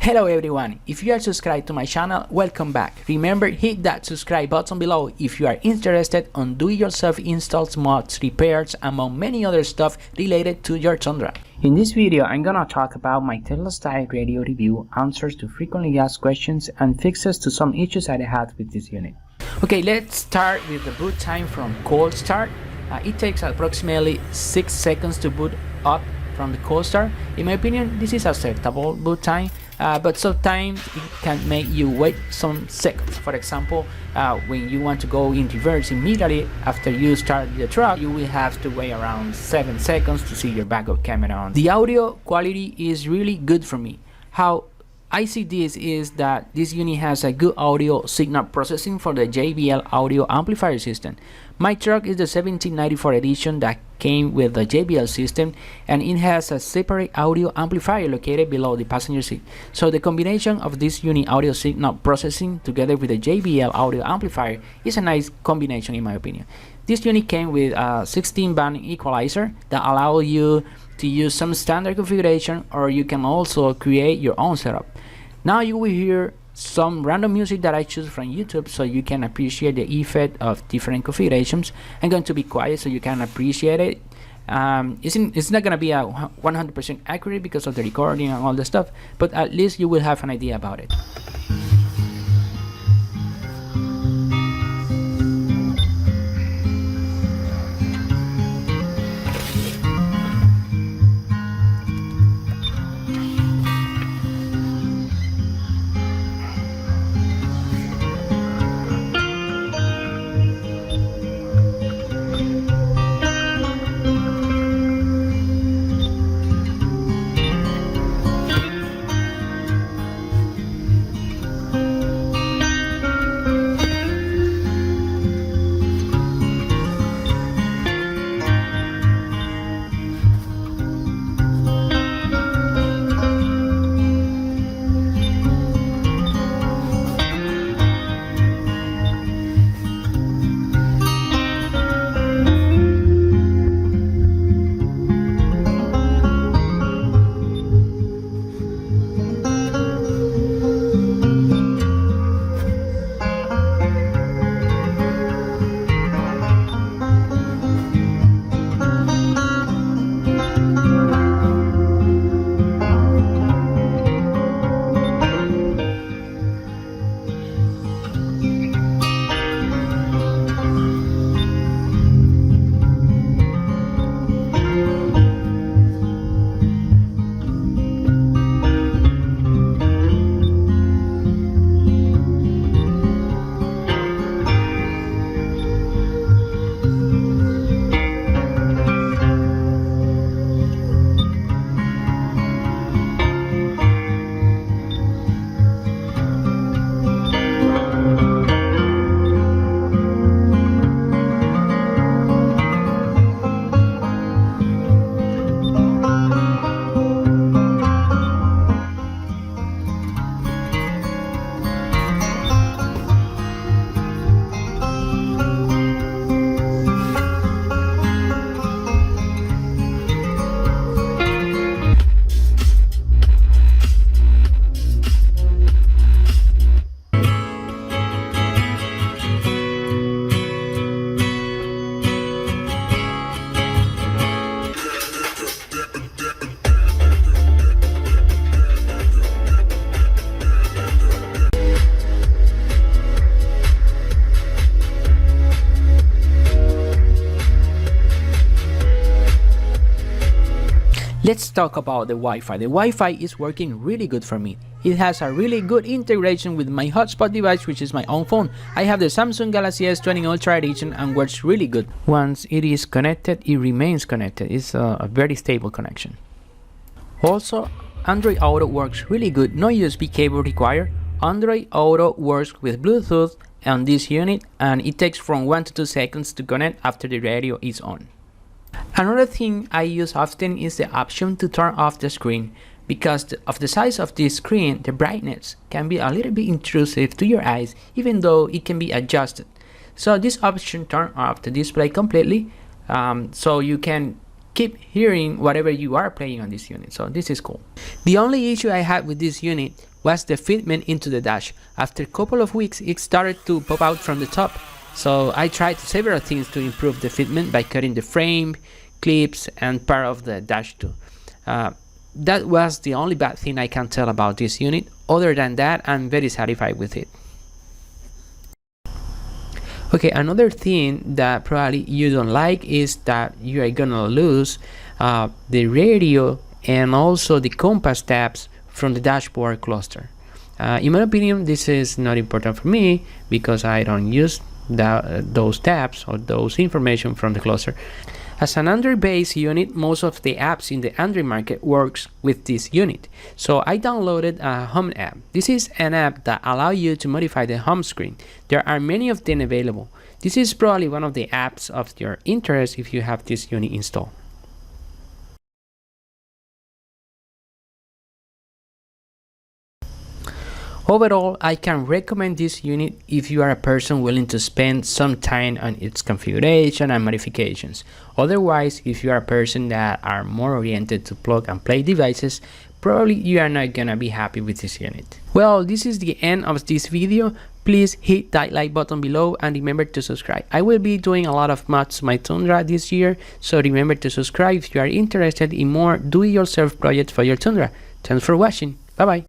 Hello everyone, if you are subscribed to my channel, welcome back. Remember, hit that subscribe button below if you are interested on do-it-yourself installs, mods, repairs, among many other stuff related to your Tundra. In this video, I'm gonna talk about my Tesla style radio review, answers to frequently asked questions, and fixes to some issues that I had with this unit. Okay, let's start with the boot time from cold start. It takes approximately 6 seconds to boot up from the cold start. In my opinion, this is acceptable boot time. But sometimes it can make you wait some seconds. For example, when you want to go in reverse immediately after you start the truck, you will have to wait around 7 seconds to see your backup camera on. The audio quality is really good for me. How I see this is that this unit has a good audio signal processing for the JBL audio amplifier system. My truck is the 1794 edition that came with the JBL system, and it has a separate audio amplifier located below the passenger seat. So the combination of this unit audio signal processing together with the JBL audio amplifier is a nice combination in my opinion. This unit came with a 16-band equalizer that allows you to use some standard configuration, or you can also create your own setup. Now you will hear some random music that I choose from YouTube so you can appreciate the effect of different configurations. I'm going to be quiet so you can appreciate it. It's not going to be a 100% accurate because of the recording and all the stuff, but at least you will have an idea about it. Let's talk about the Wi-Fi. The Wi-Fi is working really good for me. It has a really good integration with my hotspot device, which is my own phone. I have the Samsung Galaxy S20 Ultra Edition and works really good. Once it is connected, it remains connected. It's a very stable connection. Also, Android Auto works really good. No USB cable required. Android Auto works with Bluetooth on this unit, and it takes from 1 to 2 seconds to connect after the radio is on. Another thing I use often is the option to turn off the screen. Because of the size of this screen, the brightness can be a little bit intrusive to your eyes, even though it can be adjusted. So this option turns off the display completely, so you can keep hearing whatever you are playing on this unit. So this is cool. The only issue I had with this unit was the fitment into the dash. After a couple of weeks it started to pop out from the top, so I tried several things to improve the fitment by cutting the frame, clips and part of the dash too. That was the only bad thing I can tell about this unit. Other than that, I'm very satisfied with it. Okay, another thing that probably you don't like is that you are gonna lose the radio and also the compass tabs from the dashboard cluster. In my opinion, this is not important for me because I don't use those tabs or those information from the cluster. As an Android-based unit, most of the apps in the Android market works with this unit. So I downloaded a home app. This is an app that allows you to modify the home screen. There are many of them available. This is probably one of the apps of your interest if you have this unit installed. Overall, I can recommend this unit if you are a person willing to spend some time on its configuration and modifications. Otherwise, if you are a person that are more oriented to plug and play devices, probably you are not gonna be happy with this unit. Well, this is the end of this video. Please hit that like button below and remember to subscribe. I will be doing a lot of mods to my Tundra this year, so remember to subscribe if you are interested in more do-it-yourself projects for your Tundra. Thanks for watching. Bye bye.